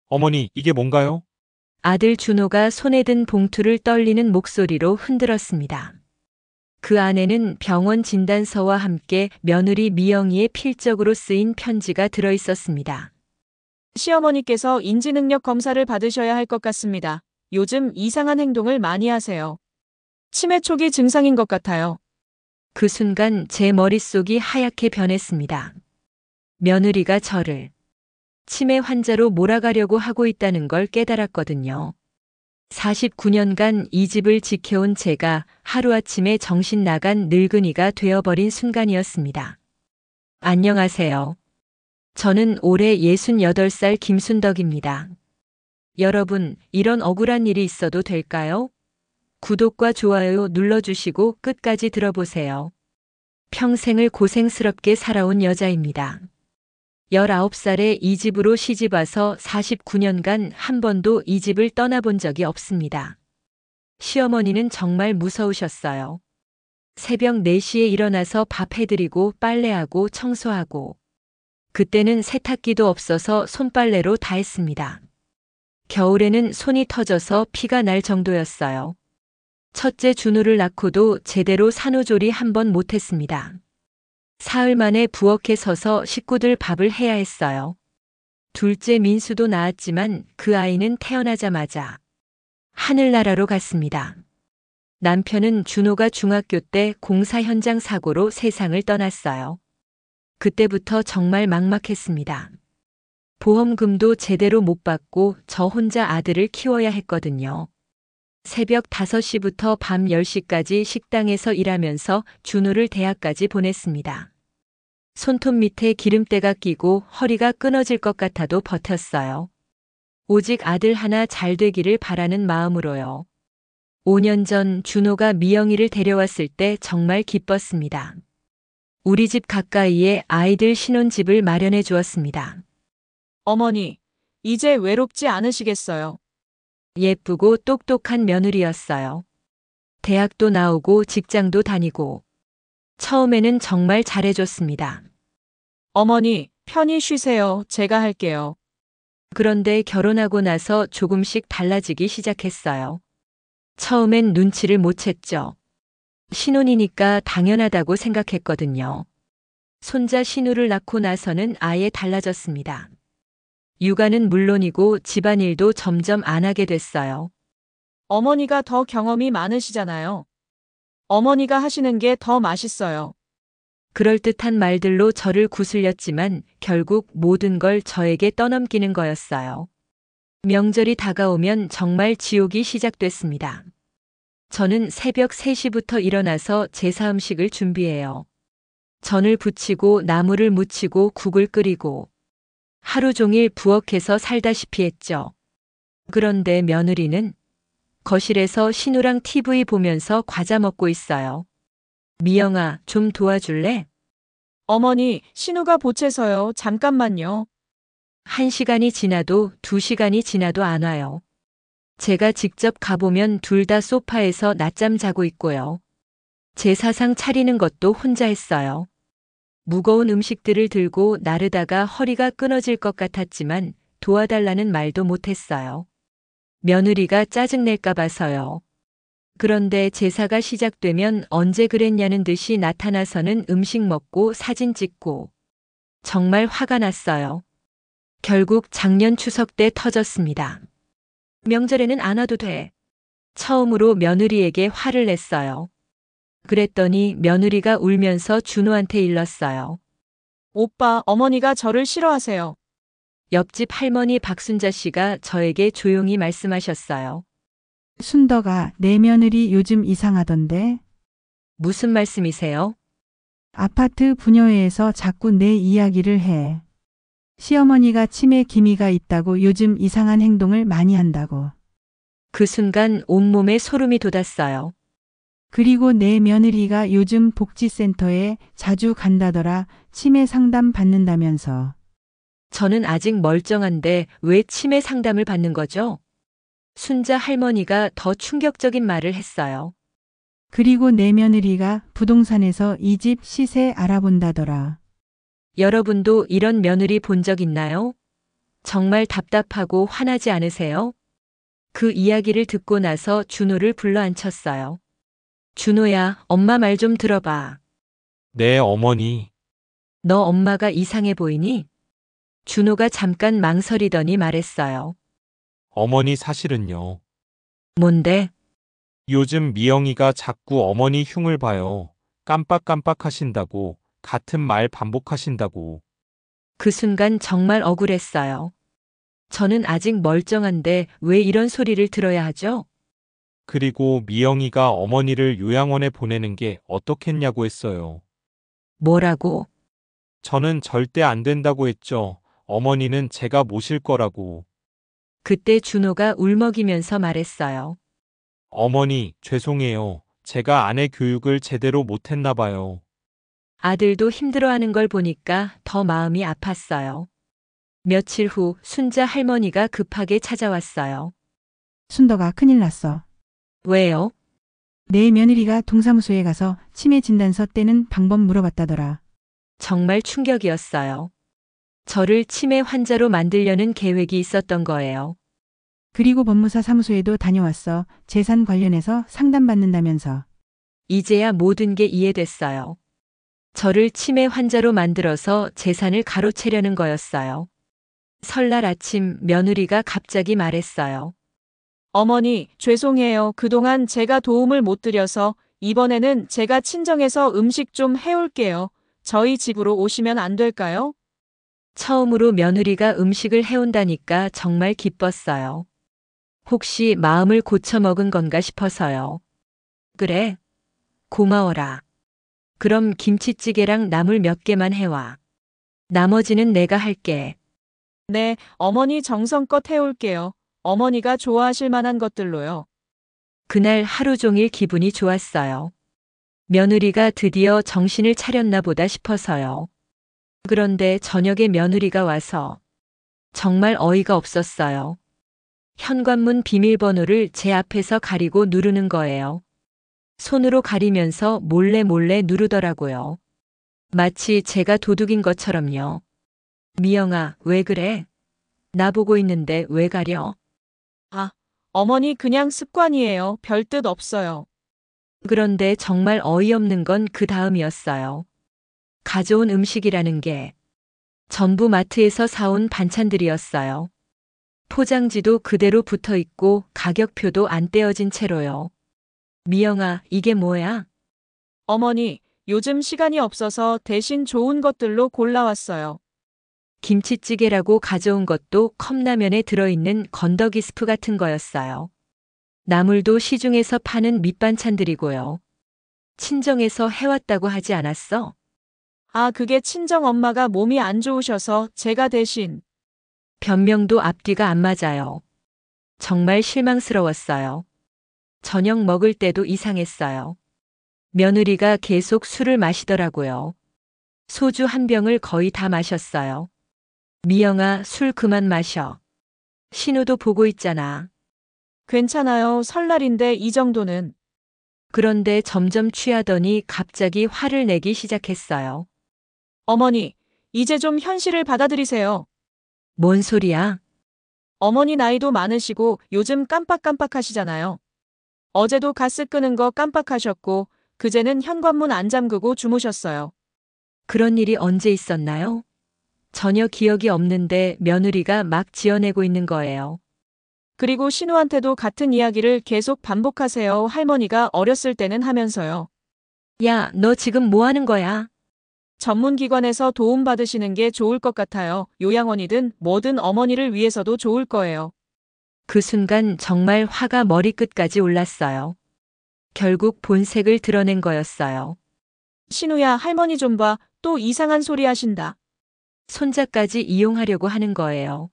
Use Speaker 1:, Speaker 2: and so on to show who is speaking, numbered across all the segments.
Speaker 1: 어머니, 이게 뭔가요?
Speaker 2: 아들 준호가 손에 든 봉투를 떨리는 목소리로 흔들었습니다. 그 안에는 병원 진단서와 함께 며느리 미영이의 필적으로 쓰인 편지가 들어 있었습니다.
Speaker 3: 시어머니께서 인지능력 검사를 받으셔야 할 것 같습니다. 요즘 이상한 행동을 많이 하세요. 치매 초기 증상인 것 같아요.
Speaker 2: 그 순간 제 머릿속이 하얗게 변했습니다. 며느리가 저를 치매 환자로 몰아가려고 하고 있다는 걸 깨달았거든요. 49년간 이 집을 지켜온 제가 하루아침에 정신 나간 늙은이가 되어버린 순간이었습니다. 안녕하세요. 저는 올해 68살 김순덕입니다. 여러분, 이런 억울한 일이 있어도 될까요? 구독과 좋아요 눌러주시고 끝까지 들어보세요. 평생을 고생스럽게 살아온 여자입니다. 19살에 이 집으로 시집와서 49년간 한 번도 이 집을 떠나본 적이 없습니다. 시어머니는 정말 무서우셨어요. 새벽 4시에 일어나서 밥 해드리고 빨래하고 청소하고 그때는 세탁기도 없어서 손빨래로 다 했습니다. 겨울에는 손이 터져서 피가 날 정도였어요. 첫째 준우를 낳고도 제대로 산후조리 한 번 못했습니다. 사흘 만에 부엌에 서서 식구들 밥을 해야 했어요. 둘째 민수도 낳았지만 그 아이는 태어나자마자 하늘나라로 갔습니다. 남편은 준호가 중학교 때 공사 현장 사고로 세상을 떠났어요. 그때부터 정말 막막했습니다. 보험금도 제대로 못 받고 저 혼자 아들을 키워야 했거든요. 새벽 5시부터 밤 10시까지 식당에서 일하면서 준우를 대학까지 보냈습니다. 손톱 밑에 기름때가 끼고 허리가 끊어질 것 같아도 버텼어요. 오직 아들 하나 잘 되기를 바라는 마음으로요. 5년 전 준호가 미영이를 데려왔을 때 정말 기뻤습니다. 우리 집 가까이에 아이들 신혼집을 마련해 주었습니다.
Speaker 3: 어머니, 이제 외롭지 않으시겠어요?
Speaker 2: 예쁘고 똑똑한 며느리였어요. 대학도 나오고 직장도 다니고 처음에는 정말 잘해줬습니다.
Speaker 3: 어머니, 편히 쉬세요. 제가 할게요.
Speaker 2: 그런데 결혼하고 나서 조금씩 달라지기 시작했어요. 처음엔 눈치를 못 챘죠. 신혼이니까 당연하다고 생각했거든요. 손자 신우를 낳고 나서는 아예 달라졌습니다. 육아는 물론이고 집안일도 점점 안 하게 됐어요.
Speaker 3: 어머니가 더 경험이 많으시잖아요. 어머니가 하시는 게 더 맛있어요.
Speaker 2: 그럴듯한 말들로 저를 구슬렸지만 결국 모든 걸 저에게 떠넘기는 거였어요. 명절이 다가오면 정말 지옥이 시작됐습니다. 저는 새벽 3시부터 일어나서 제사 음식을 준비해요. 전을 부치고 나물을 무치고 국을 끓이고 하루 종일 부엌에서 살다시피 했죠. 그런데 며느리는 거실에서 신우랑 TV 보면서 과자 먹고 있어요. 미영아, 좀 도와줄래?
Speaker 3: 어머니, 신우가 보채서요. 잠깐만요.
Speaker 2: 1시간이 지나도 2시간이 지나도 안 와요. 제가 직접 가보면 둘 다 소파에서 낮잠 자고 있고요. 제사상 차리는 것도 혼자 했어요. 무거운 음식들을 들고 나르다가 허리가 끊어질 것 같았지만 도와달라는 말도 못했어요. 며느리가 짜증낼까 봐서요. 그런데 제사가 시작되면 언제 그랬냐는 듯이 나타나서는 음식 먹고 사진 찍고 정말 화가 났어요. 결국 작년 추석 때 터졌습니다. 명절에는 안 와도 돼. 처음으로 며느리에게 화를 냈어요. 그랬더니 며느리가 울면서 준호한테 일렀어요.
Speaker 3: 오빠, 어머니가 저를 싫어하세요.
Speaker 2: 옆집 할머니 박순자 씨가 저에게 조용히 말씀하셨어요.
Speaker 4: 순덕아, 내 며느리 요즘 이상하던데?
Speaker 2: 무슨 말씀이세요?
Speaker 4: 아파트 분녀회에서 자꾸 내 이야기를 해. 시어머니가 치매 기미가 있다고 요즘 이상한 행동을 많이 한다고.
Speaker 2: 그 순간 온몸에 소름이 돋았어요.
Speaker 4: 그리고 내 며느리가 요즘 복지센터에 자주 간다더라. 치매 상담 받는다면서.
Speaker 2: 저는 아직 멀쩡한데 왜 치매 상담을 받는 거죠? 순자 할머니가 더 충격적인 말을 했어요.
Speaker 4: 그리고 내 며느리가 부동산에서 이 집 시세 알아본다더라.
Speaker 2: 여러분도 이런 며느리 본 적 있나요? 정말 답답하고 화나지 않으세요? 그 이야기를 듣고 나서 준호를 불러 앉혔어요. 준호야, 엄마 말 좀 들어봐.
Speaker 1: 네, 어머니.
Speaker 2: 너 엄마가 이상해 보이니? 준호가 잠깐 망설이더니 말했어요.
Speaker 1: 어머니 사실은요.
Speaker 2: 뭔데?
Speaker 1: 요즘 미영이가 자꾸 어머니 흉을 봐요. 깜빡깜빡 하신다고, 같은 말 반복하신다고.
Speaker 2: 그 순간 정말 억울했어요. 저는 아직 멀쩡한데 왜 이런 소리를 들어야 하죠?
Speaker 1: 그리고 미영이가 어머니를 요양원에 보내는 게 어떻겠냐고 했어요.
Speaker 2: 뭐라고?
Speaker 1: 저는 절대 안 된다고 했죠. 어머니는 제가 모실 거라고.
Speaker 2: 그때 준호가 울먹이면서 말했어요.
Speaker 1: 어머니, 죄송해요. 제가 아내 교육을 제대로 못했나 봐요.
Speaker 2: 아들도 힘들어하는 걸 보니까 더 마음이 아팠어요. 며칠 후 순자 할머니가 급하게 찾아왔어요.
Speaker 4: 순덕아, 큰일 났어.
Speaker 2: 왜요?
Speaker 4: 내 며느리가 동사무소에 가서 치매 진단서 떼는 방법 물어봤다더라.
Speaker 2: 정말 충격이었어요. 저를 치매 환자로 만들려는 계획이 있었던 거예요.
Speaker 4: 그리고 법무사 사무소에도 다녀왔어. 재산 관련해서 상담받는다면서.
Speaker 2: 이제야 모든 게 이해됐어요. 저를 치매 환자로 만들어서 재산을 가로채려는 거였어요. 설날 아침 며느리가 갑자기 말했어요.
Speaker 3: 어머니, 죄송해요. 그동안 제가 도움을 못 드려서 이번에는 제가 친정에서 음식 좀 해올게요. 저희 집으로 오시면 안 될까요?
Speaker 2: 처음으로 며느리가 음식을 해온다니까 정말 기뻤어요. 혹시 마음을 고쳐먹은 건가 싶어서요. 그래. 고마워라. 그럼 김치찌개랑 나물 몇 개만 해와. 나머지는 내가 할게.
Speaker 3: 네, 어머니 정성껏 해올게요. 어머니가 좋아하실 만한 것들로요.
Speaker 2: 그날 하루 종일 기분이 좋았어요. 며느리가 드디어 정신을 차렸나 보다 싶어서요. 그런데 저녁에 며느리가 와서 정말 어이가 없었어요. 현관문 비밀번호를 제 앞에서 가리고 누르는 거예요. 손으로 가리면서 몰래 누르더라고요. 마치 제가 도둑인 것처럼요. 미영아, 왜 그래? 나보고 있는데 왜 가려?
Speaker 3: 아, 어머니 그냥 습관이에요. 별 뜻 없어요.
Speaker 2: 그런데 정말 어이없는 건 그 다음이었어요. 가져온 음식이라는 게 전부 마트에서 사온 반찬들이었어요. 포장지도 그대로 붙어 있고 가격표도 안 떼어진 채로요. 미영아, 이게 뭐야?
Speaker 3: 어머니, 요즘 시간이 없어서 대신 좋은 것들로 골라왔어요.
Speaker 2: 김치찌개라고 가져온 것도 컵라면에 들어있는 건더기 스프 같은 거였어요. 나물도 시중에서 파는 밑반찬들이고요. 친정에서 해왔다고 하지 않았어?
Speaker 3: 아, 그게 친정 엄마가 몸이 안 좋으셔서 제가 대신.
Speaker 2: 변명도 앞뒤가 안 맞아요. 정말 실망스러웠어요. 저녁 먹을 때도 이상했어요. 며느리가 계속 술을 마시더라고요. 소주 한 병을 거의 다 마셨어요. 미영아, 술 그만 마셔. 신우도 보고 있잖아.
Speaker 3: 괜찮아요. 설날인데 이 정도는.
Speaker 2: 그런데 점점 취하더니 갑자기 화를 내기 시작했어요.
Speaker 3: 어머니, 이제 좀 현실을 받아들이세요.
Speaker 2: 뭔 소리야?
Speaker 3: 어머니 나이도 많으시고 요즘 깜빡깜빡 하시잖아요. 어제도 가스 끄는 거 깜빡하셨고, 그제는 현관문 안 잠그고 주무셨어요.
Speaker 2: 그런 일이 언제 있었나요? 전혀 기억이 없는데 며느리가 막 지어내고 있는 거예요.
Speaker 3: 그리고 신우한테도 같은 이야기를 계속 반복하세요. 할머니가 어렸을 때는 하면서요.
Speaker 2: 야, 너 지금 뭐 하는 거야?
Speaker 3: 전문기관에서 도움받으시는 게 좋을 것 같아요. 요양원이든 뭐든 어머니를 위해서도 좋을 거예요.
Speaker 2: 그 순간 정말 화가 머리끝까지 올랐어요. 결국 본색을 드러낸 거였어요.
Speaker 3: 신우야, 할머니 좀 봐. 또 이상한 소리 하신다.
Speaker 2: 손자까지 이용하려고 하는 거예요.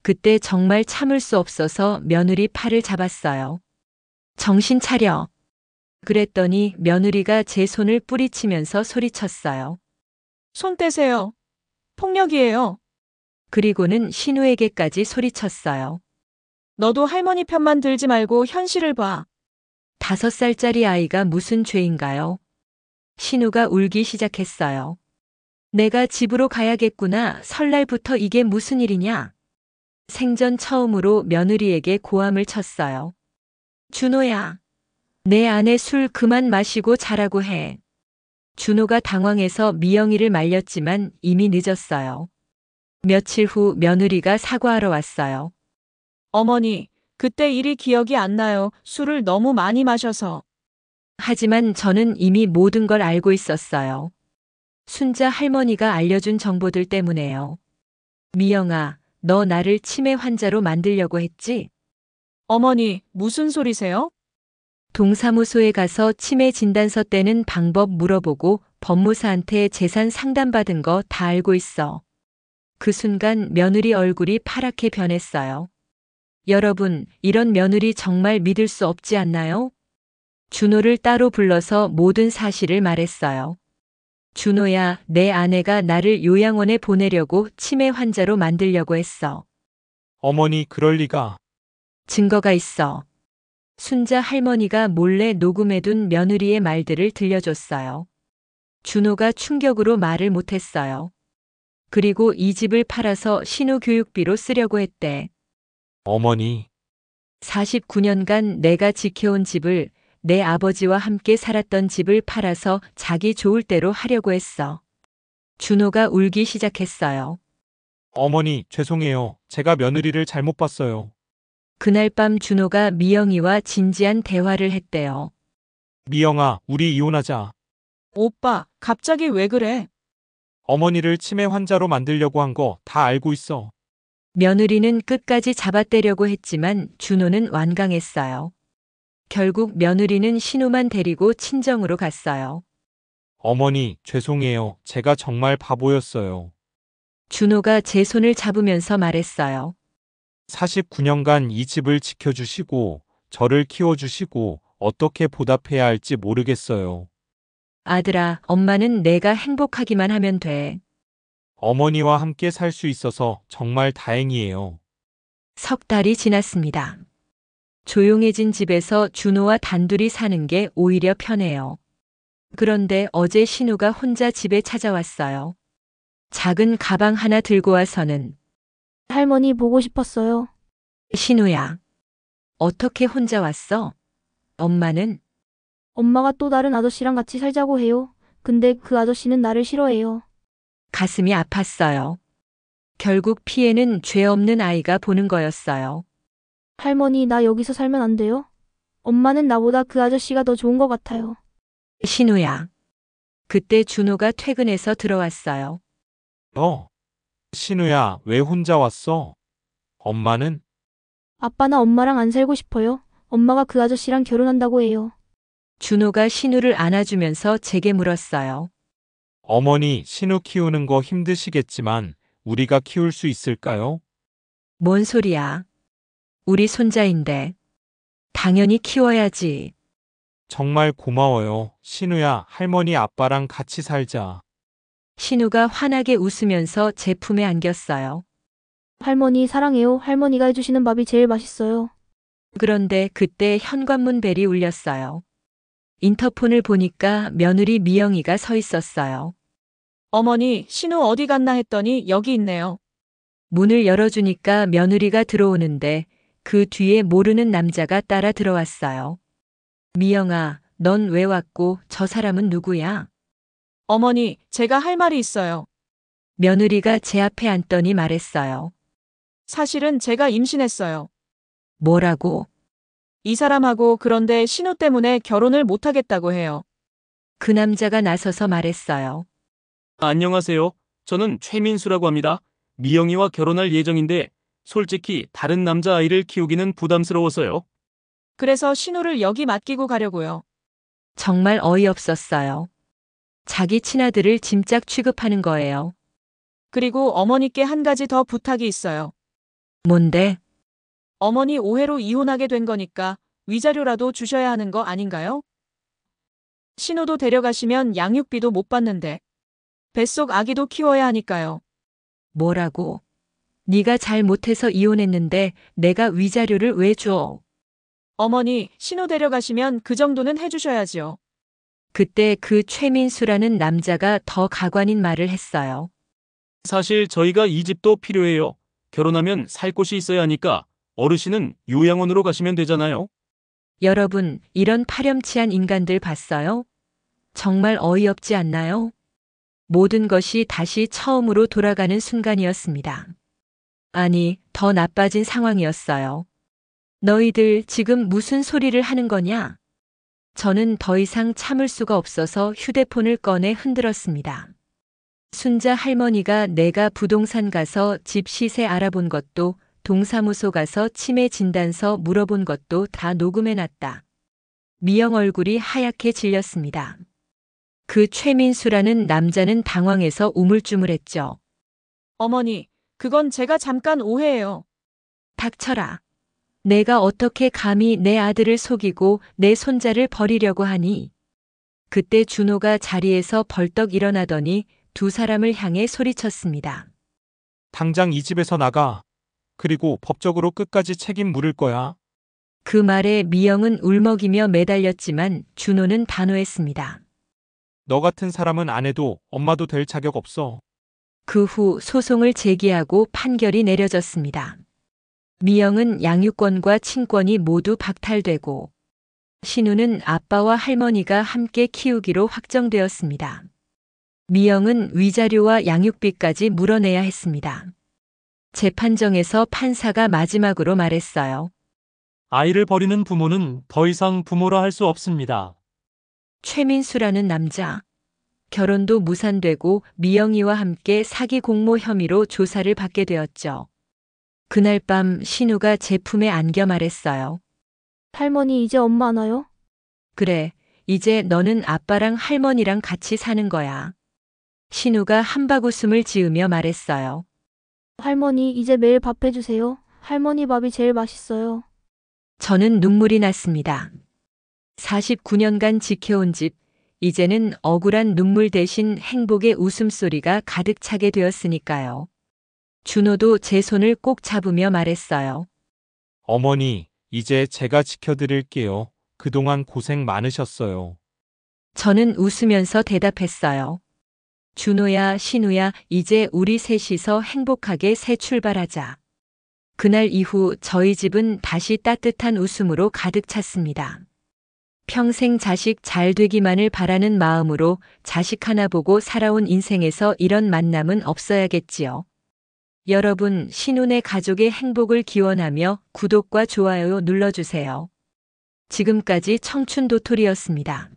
Speaker 2: 그때 정말 참을 수 없어서 며느리 팔을 잡았어요. 정신 차려. 그랬더니 며느리가 제 손을 뿌리치면서 소리쳤어요.
Speaker 3: 손 떼세요. 폭력이에요.
Speaker 2: 그리고는 신우에게까지 소리쳤어요.
Speaker 3: 너도 할머니 편만 들지 말고 현실을 봐.
Speaker 2: 5살짜리 아이가 무슨 죄인가요? 신우가 울기 시작했어요. 내가 집으로 가야겠구나. 설날부터 이게 무슨 일이냐? 생전 처음으로 며느리에게 고함을 쳤어요. 준호야, 내 아내 술 그만 마시고 자라고 해. 준호가 당황해서 미영이를 말렸지만 이미 늦었어요. 며칠 후 며느리가 사과하러 왔어요.
Speaker 3: 어머니, 그때 일이 기억이 안 나요. 술을 너무 많이 마셔서.
Speaker 2: 하지만 저는 이미 모든 걸 알고 있었어요. 순자 할머니가 알려준 정보들 때문에요. 미영아, 너 나를 치매 환자로 만들려고 했지?
Speaker 3: 어머니, 무슨 소리세요?
Speaker 2: 동사무소에 가서 치매 진단서 떼는 방법 물어보고 법무사한테 재산 상담받은 거 다 알고 있어. 그 순간 며느리 얼굴이 파랗게 변했어요. 여러분, 이런 며느리 정말 믿을 수 없지 않나요? 준호를 따로 불러서 모든 사실을 말했어요. 준호야, 내 아내가 나를 요양원에 보내려고 치매 환자로 만들려고 했어.
Speaker 1: 어머니, 그럴 리가.
Speaker 2: 증거가 있어. 순자 할머니가 몰래 녹음해둔 며느리의 말들을 들려줬어요. 준호가 충격으로 말을 못했어요. 그리고 이 집을 팔아서 신우 교육비로 쓰려고 했대.
Speaker 1: 어머니,
Speaker 2: 49년간 내가 지켜온 집을, 내 아버지와 함께 살았던 집을 팔아서 자기 좋을 대로 하려고 했어. 준호가 울기 시작했어요.
Speaker 1: 어머니, 죄송해요. 제가 며느리를 잘못 봤어요.
Speaker 2: 그날 밤 준호가 미영이와 진지한 대화를 했대요.
Speaker 1: 미영아, 우리 이혼하자.
Speaker 3: 오빠, 갑자기 왜 그래?
Speaker 1: 어머니를 치매 환자로 만들려고 한 거 다 알고 있어.
Speaker 2: 며느리는 끝까지 잡아떼려고 했지만 준호는 완강했어요. 결국 며느리는 신우만 데리고 친정으로 갔어요.
Speaker 1: 어머니, 죄송해요. 제가 정말 바보였어요.
Speaker 2: 준호가 제 손을 잡으면서 말했어요.
Speaker 1: 49년간 이 집을 지켜주시고, 저를 키워주시고, 어떻게 보답해야 할지 모르겠어요.
Speaker 2: 아들아, 엄마는 내가 행복하기만 하면 돼.
Speaker 1: 어머니와 함께 살 수 있어서 정말 다행이에요.
Speaker 2: 석 달이 지났습니다. 조용해진 집에서 준호와 단둘이 사는 게 오히려 편해요. 그런데 어제 신우가 혼자 집에 찾아왔어요. 작은 가방 하나 들고 와서는
Speaker 5: 할머니 보고 싶었어요.
Speaker 2: 신우야, 어떻게 혼자 왔어? 엄마는?
Speaker 5: 엄마가 또 다른 아저씨랑 같이 살자고 해요. 근데 그 아저씨는 나를 싫어해요.
Speaker 2: 가슴이 아팠어요. 결국 피해는 죄 없는 아이가 보는 거였어요.
Speaker 5: 할머니, 나 여기서 살면 안 돼요? 엄마는 나보다 그 아저씨가 더 좋은 것 같아요.
Speaker 2: 신우야. 그때 준호가 퇴근해서 들어왔어요.
Speaker 1: 신우야, 왜 혼자 왔어? 엄마는?
Speaker 5: 아빠나 엄마랑 안 살고 싶어요. 엄마가 그 아저씨랑 결혼한다고 해요.
Speaker 2: 준호가 신우를 안아주면서 제게 물었어요.
Speaker 1: 어머니, 신우 키우는 거 힘드시겠지만, 우리가 키울 수 있을까요?
Speaker 2: 뭔 소리야? 우리 손자인데. 당연히 키워야지.
Speaker 1: 정말 고마워요. 신우야, 할머니 아빠랑 같이 살자.
Speaker 2: 신우가 환하게 웃으면서 제 품에 안겼어요.
Speaker 5: 할머니 사랑해요. 할머니가 해주시는 밥이 제일 맛있어요.
Speaker 2: 그런데 그때 현관문 벨이 울렸어요. 인터폰을 보니까 며느리 미영이가 서 있었어요.
Speaker 3: 어머니, 신우 어디 갔나 했더니 여기 있네요.
Speaker 2: 문을 열어주니까 며느리가 들어오는데 그 뒤에 모르는 남자가 따라 들어왔어요. 미영아, 넌 왜 왔고 저 사람은 누구야?
Speaker 3: 어머니, 제가 할 말이 있어요.
Speaker 2: 며느리가 제 앞에 앉더니 말했어요.
Speaker 3: 사실은 제가 임신했어요.
Speaker 2: 뭐라고?
Speaker 3: 이 사람하고. 그런데 신우 때문에 결혼을 못하겠다고 해요.
Speaker 2: 그 남자가 나서서 말했어요.
Speaker 6: 안녕하세요. 저는 최민수라고 합니다. 미영이와 결혼할 예정인데 솔직히 다른 남자아이를 키우기는 부담스러워서요.
Speaker 3: 그래서 신우를 여기 맡기고 가려고요.
Speaker 2: 정말 어이없었어요. 자기 친아들을 짐짝 취급하는 거예요.
Speaker 3: 그리고 어머니께 한 가지 더 부탁이 있어요.
Speaker 2: 뭔데?
Speaker 3: 어머니 오해로 이혼하게 된 거니까 위자료라도 주셔야 하는 거 아닌가요? 신우도 데려가시면 양육비도 못 받는데 뱃속 아기도 키워야 하니까요.
Speaker 2: 뭐라고? 네가 잘 못해서 이혼했는데 내가 위자료를 왜 줘?
Speaker 3: 어머니, 신우 데려가시면 그 정도는 해주셔야지요.
Speaker 2: 그때 그 최민수라는 남자가 더 가관인 말을 했어요.
Speaker 6: 사실 저희가 이 집도 필요해요. 결혼하면 살 곳이 있어야 하니까 어르신은 요양원으로 가시면 되잖아요.
Speaker 2: 여러분, 이런 파렴치한 인간들 봤어요? 정말 어이없지 않나요? 모든 것이 다시 처음으로 돌아가는 순간이었습니다. 아니, 더 나빠진 상황이었어요. 너희들 지금 무슨 소리를 하는 거냐? 저는 더 이상 참을 수가 없어서 휴대폰을 꺼내 흔들었습니다. 순자 할머니가 내가 부동산 가서 집 시세 알아본 것도, 동사무소 가서 치매 진단서 물어본 것도 다 녹음해놨다. 미영 얼굴이 하얗게 질렸습니다. 그 최민수라는 남자는 당황해서 우물쭈물했죠.
Speaker 3: 어머니, 그건 제가 잠깐 오해예요.
Speaker 2: 닥쳐라. 내가 어떻게 감히 내 아들을 속이고 내 손자를 버리려고 하니? 그때 준호가 자리에서 벌떡 일어나더니 두 사람을 향해 소리쳤습니다.
Speaker 1: 당장 이 집에서 나가. 그리고 법적으로 끝까지 책임 물을 거야.
Speaker 2: 그 말에 미영은 울먹이며 매달렸지만 준호는 단호했습니다.
Speaker 1: 너 같은 사람은 안 해도 엄마도 될 자격 없어.
Speaker 2: 그 후 소송을 제기하고 판결이 내려졌습니다. 미영은 양육권과 친권이 모두 박탈되고 신우는 아빠와 할머니가 함께 키우기로 확정되었습니다. 미영은 위자료와 양육비까지 물어내야 했습니다. 재판정에서 판사가 마지막으로 말했어요.
Speaker 7: 아이를 버리는 부모는 더 이상 부모라 할 수 없습니다.
Speaker 2: 최민수라는 남자. 결혼도 무산되고 미영이와 함께 사기 공모 혐의로 조사를 받게 되었죠. 그날 밤 신우가 제 품에 안겨 말했어요.
Speaker 5: 할머니 이제 엄마 안 와요?
Speaker 2: 그래, 이제 너는 아빠랑 할머니랑 같이 사는 거야. 신우가 한바구음을 지으며 말했어요.
Speaker 5: 할머니 이제 매일 밥 해주세요. 할머니 밥이 제일 맛있어요.
Speaker 2: 저는 눈물이 났습니다. 49년간 지켜온 집, 이제는 억울한 눈물 대신 행복의 웃음소리가 가득 차게 되었으니까요. 준호도 제 손을 꼭 잡으며 말했어요.
Speaker 1: 어머니, 이제 제가 지켜드릴게요. 그동안 고생 많으셨어요.
Speaker 2: 저는 웃으면서 대답했어요. 준호야, 신우야, 이제 우리 셋이서 행복하게 새 출발하자. 그날 이후 저희 집은 다시 따뜻한 웃음으로 가득 찼습니다. 평생 자식 잘 되기만을 바라는 마음으로 자식 하나 보고 살아온 인생에서 이런 만남은 없어야겠지요. 여러분, 신혼의 가족의 행복을 기원하며 구독과 좋아요 눌러주세요. 지금까지 청춘 도토리였습니다.